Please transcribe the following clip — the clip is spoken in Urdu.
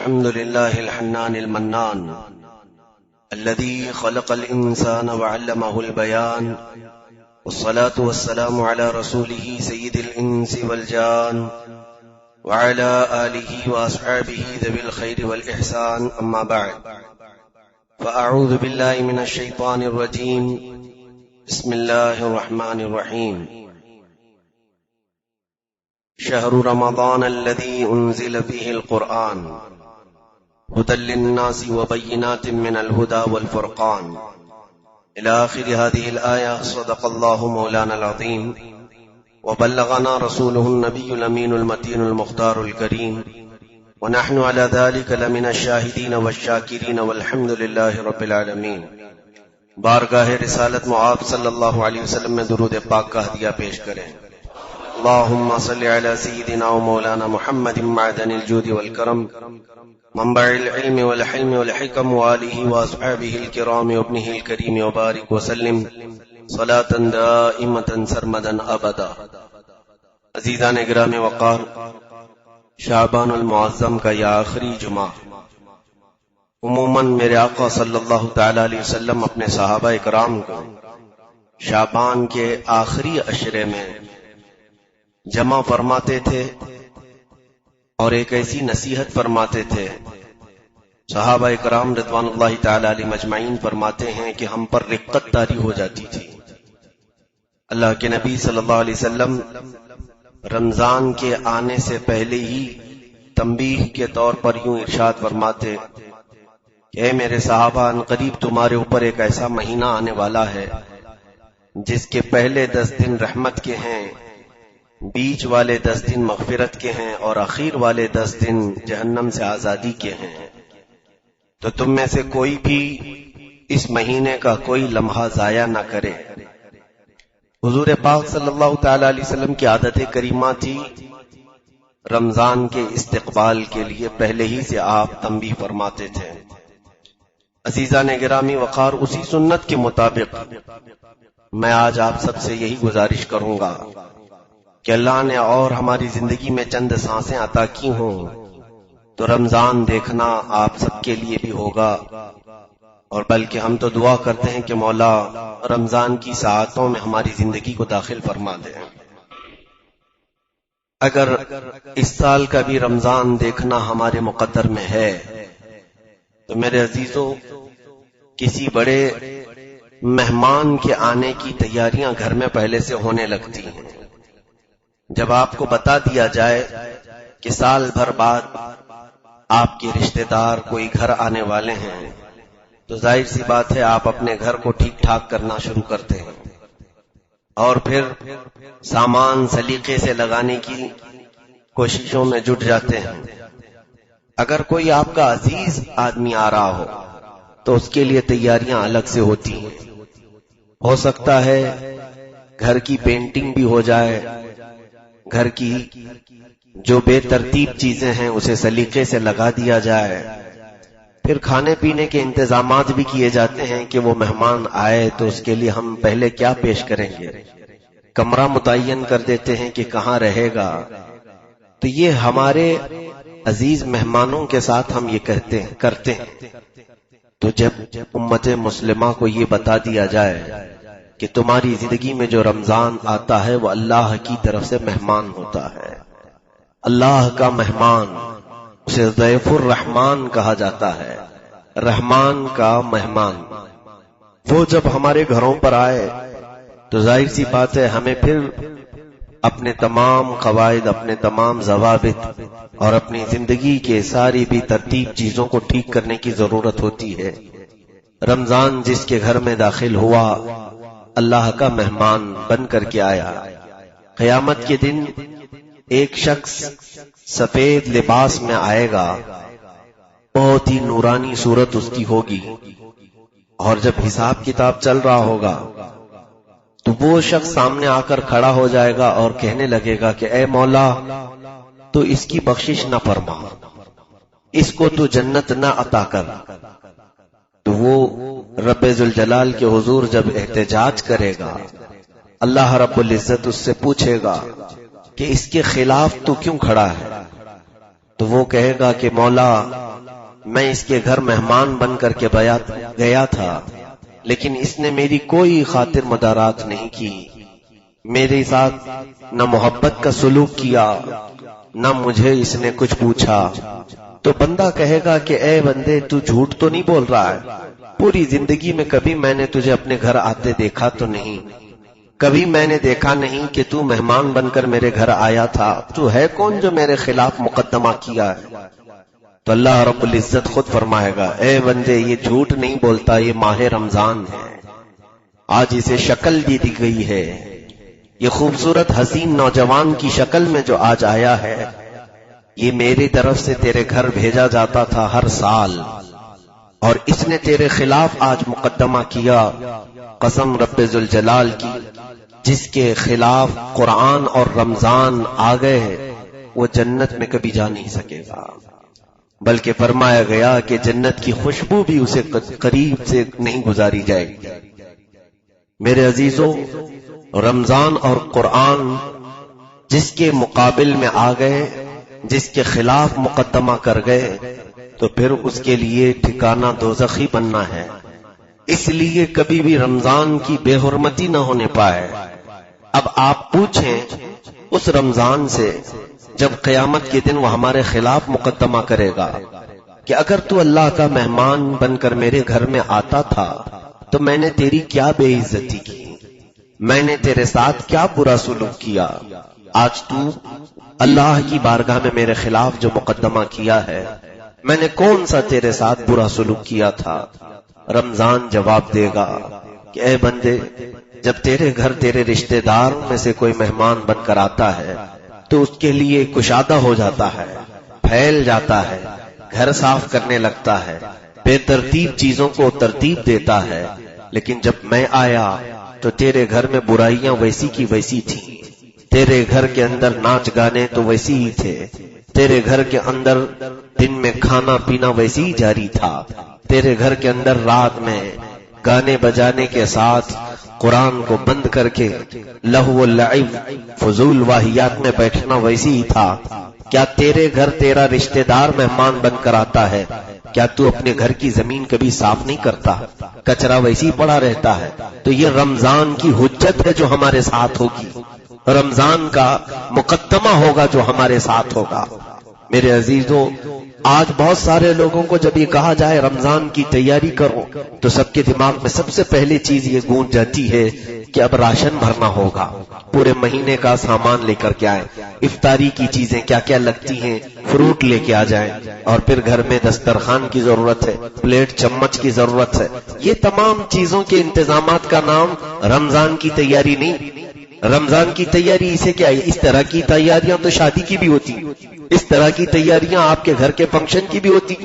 الحمد لله الحنان المنان الذي خلق الإنسان وعلمه البيان، والصلاة والسلام على رسوله سيد الإنس والجان وعلى آله وأصحابه ذوي الخير والإحسان، أما بعد، فأعوذ بالله من الشيطان الرجيم. بسم الله الرحمن الرحيم. شهر رمضان الذي أنزل فيه القرآن هدى للناس وبينات من الهدى والفرقان، إلى آخر هذه الآية. صدق الله مولانا العظيم وبلغنا رسوله النبي الأمين المتين المختار الكريم، ونحن على ذلك لمن الشاهدين والشاكرين، والحمد لله رب العالمين. بارگاہ رسالت معاف صلی اللہ علیہ وسلم میں درود پاک کا ہدیہ پیش کریں. اللهم صل على سيدنا ومولانا محمد معدن الجود والكرم، منبع العلم والحلم والحكم، وآله وأصحابه الكرام وابنه الكريم، وبارك وسلم صلاة دائمة سرمدا أبدا. عزیزان اکرام وقار، شعبان المعظم کا یہ آخری جمعہ عموماً میرے آقا صلی اللہ تعالی علیہ وسلم اپنے صحابہ اکرام کو شعبان کے آخری عشرے میں جمع فرماتے تھے اور ایک ایسی نصیحت فرماتے تھے. صحابہ اکرام رضوان اللہ تعالی علیہ مجمعین فرماتے ہیں کہ ہم پر رقت طاری ہو جاتی تھی. اللہ کے نبی صلی اللہ علیہ وسلم رمضان کے آنے سے پہلے ہی تنبیہ کے طور پر یوں ارشاد فرماتے کہ اے میرے صحابہ، ان قریب تمہارے اوپر ایک ایسا مہینہ آنے والا ہے جس کے پہلے 10 دن رحمت کے ہیں، بیچ والے 10 دن مغفرت کے ہیں، اور اخیر والے 10 دن جہنم سے آزادی کے ہیں. تو تم میں سے کوئی بھی اس مہینے کا کوئی لمحہ ضائع نہ کرے. حضور پاک صلی اللہ تعالی علیہ وسلم کی عادت کریمہ تھی رمضان کے استقبال کے لیے پہلے ہی سے آپ تنبیہ فرماتے تھے. عزیزان گرامی وقار، اسی سنت کے مطابق میں آج آپ سب سے یہی گزارش کروں گا کہ اللہ نے اور ہماری زندگی میں چند سانسیں عطا کی ہوں تو رمضان دیکھنا آپ سب کے لیے بھی ہوگا، اور بلکہ ہم تو دعا کرتے ہیں کہ مولا رمضان کی ساعتوں میں ہماری زندگی کو داخل فرما دے. اگر اس سال کا بھی رمضان دیکھنا ہمارے مقدر میں ہے تو میرے عزیزوں، کسی بڑے مہمان کے آنے کی تیاریاں گھر میں پہلے سے ہونے لگتی ہیں. جب آپ کو بتا دیا جائے کہ سال بھر بعد آپ کے رشتہ دار کوئی گھر آنے والے ہیں تو ظاہر سی بات ہے آپ اپنے گھر کو ٹھیک ٹھاک کرنا شروع کرتے ہیں اور پھر سامان سلیقے سے لگانے کی کوششوں میں جٹ جاتے ہیں. اگر کوئی آپ کا عزیز آدمی آ رہا ہو تو اس کے لیے تیاریاں الگ سے ہوتی ہیں. ہو سکتا ہے گھر کی پینٹنگ بھی ہو جائے، گھر کی جو بے ترتیب چیزیں ہیں اسے سلیقے سے لگا دیا جائے، پھر کھانے پینے کے انتظامات بھی کیے جاتے ہیں کہ وہ مہمان آئے تو اس کے لیے ہم پہلے کیا پیش کریں گے، کمرہ متعین کر دیتے ہیں کہ کہاں رہے گا. تو یہ ہمارے عزیز مہمانوں کے ساتھ ہم یہ کرتے ہیں. تو جب امت مسلمہ کو یہ بتا دیا جائے کہ تمہاری زندگی میں جو رمضان آتا ہے وہ اللہ کی طرف سے مہمان ہوتا ہے، اللہ کا مہمان، اسے ضیف الرحمان کہا جاتا ہے، رحمان کا مہمان. وہ جب ہمارے گھروں پر آئے تو ظاہر سی بات ہے ہمیں پھر اپنے تمام قواعد، اپنے تمام ضوابط اور اپنی زندگی کے ساری بھی ترتیب چیزوں کو ٹھیک کرنے کی ضرورت ہوتی ہے. رمضان جس کے گھر میں داخل ہوا اللہ کا مہمان بن کر کے آیا. قیامت کے دن ایک شخص سفید لباس میں آئے گا، بہت ہی نورانی صورت اس کی ہوگی، اور جب حساب کتاب چل رہا ہوگا تو وہ شخص سامنے آ کر کھڑا ہو جائے گا اور کہنے لگے گا کہ اے مولا تو اس کی بخشش نہ فرما، اس کو تو جنت نہ عطا کر. تو وہ رب ذوالجلال کے حضور جب احتجاج کرے گا، اللہ رب العزت اس سے پوچھے گا کہ اس کے خلاف تو کیوں کھڑا ہے؟ تو وہ کہے گا کہ مولا میں اس کے گھر مہمان بن کر کے گیا تھا، لیکن اس نے میری کوئی خاطر مدارات نہیں کی، میرے ساتھ نہ محبت کا سلوک کیا، نہ مجھے اس نے کچھ پوچھا۔ تو بندہ کہے گا کہ اے بندے تو جھوٹ تو نہیں بول رہا ہے، پوری زندگی میں کبھی میں نے تجھے اپنے گھر آتے دیکھا تو نہیں، کبھی میں نے دیکھا نہیں کہ تو مہمان بن کر میرے گھر آیا تھا، تو ہے کون جو میرے خلاف مقدمہ کیا ہے؟ تو اللہ رب العزت خود فرمائے گا اے بندے یہ جھوٹ نہیں بولتا، یہ ماہ رمضان ہے، آج اسے شکل دی گئی ہے، یہ خوبصورت حسین نوجوان کی شکل میں جو آج آیا ہے، یہ میری طرف سے تیرے گھر بھیجا جاتا تھا ہر سال، اور اس نے تیرے خلاف آج مقدمہ کیا۔ قسم رب ذوالجلال کی، جس کے خلاف قرآن اور رمضان آ گئے وہ جنت میں کبھی جا نہیں سکے گا، بلکہ فرمایا گیا کہ جنت کی خوشبو بھی اسے قریب سے نہیں گزاری جائے گی۔ میرے عزیزوں، رمضان اور قرآن جس کے مقابل میں آ گئے، جس کے خلاف مقدمہ کر گئے، تو پھر اس کے لیے ٹھکانہ دوزخی بننا ہے۔ اس لیے کبھی بھی رمضان کی بے حرمتی نہ ہونے پائے۔ اب آپ پوچھیں اس رمضان سے جب قیامت کے دن وہ ہمارے خلاف مقدمہ کرے گا کہ اگر تو اللہ کا مہمان بن کر میرے گھر میں آتا تھا تو میں نے تیری کیا بے عزتی کی، میں نے تیرے ساتھ کیا برا سلوک کیا، آج تو اللہ کی بارگاہ میں میرے خلاف جو مقدمہ کیا ہے، میں نے کون سا تیرے ساتھ برا سلوک کیا تھا؟ رمضان جواب دے گا کہ اے بندے، جب تیرے گھر تیرے رشتہ دار میں سے کوئی مہمان بن کر آتا ہے تو اس کے لیے کشادہ ہو جاتا ہے، پھیل جاتا ہے، گھر صاف کرنے لگتا ہے، بے ترتیب چیزوں کو ترتیب دیتا ہے، لیکن جب میں آیا تو تیرے گھر میں برائیاں ویسی کی ویسی تھیں، تیرے گھر کے اندر ناچ گانے تو ویسی ہی تھے، تیرے گھر کے اندر دن میں کھانا پینا ویسی ہی جاری تھا، تیرے گھر کے اندر رات میں گانے بجانے کے ساتھ قرآن کو بند کر کے لہو و لعب فضول واہیات میں بیٹھنا ویسی ہی تھا۔ کیا تیرے گھر تیرا رشتہ دار مہمان بن کر آتا ہے، کیا تو اپنے گھر کی زمین کبھی صاف نہیں کرتا؟ کچرا ویسی ہی پڑا رہتا ہے۔ تو یہ رمضان کی حجت ہے جو ہمارے ساتھ ہوگی، رمضان کا مقدمہ ہوگا جو ہمارے ساتھ ہوگا۔ میرے عزیزوں، آج بہت سارے لوگوں کو جب یہ کہا جائے رمضان کی تیاری کرو تو سب کے دماغ میں سب سے پہلی چیز یہ گونج جاتی ہے کہ اب راشن بھرنا ہوگا، پورے مہینے کا سامان لے کر کے آئیں، افطاری کی چیزیں کیا کیا لگتی ہیں فروٹ لے کے آ جائیں، اور پھر گھر میں دسترخوان کی ضرورت ہے، پلیٹ چمچ کی ضرورت ہے۔ یہ تمام چیزوں کے انتظامات کا نام رمضان کی تیاری نہیں۔ رمضان کی تیاری اسے کیا ہے؟ اس طرح کی تیاریاں تو شادی کی بھی ہوتی، اس طرح کی تیاریاں آپ کے گھر کے فنکشن کی بھی ہوتی۔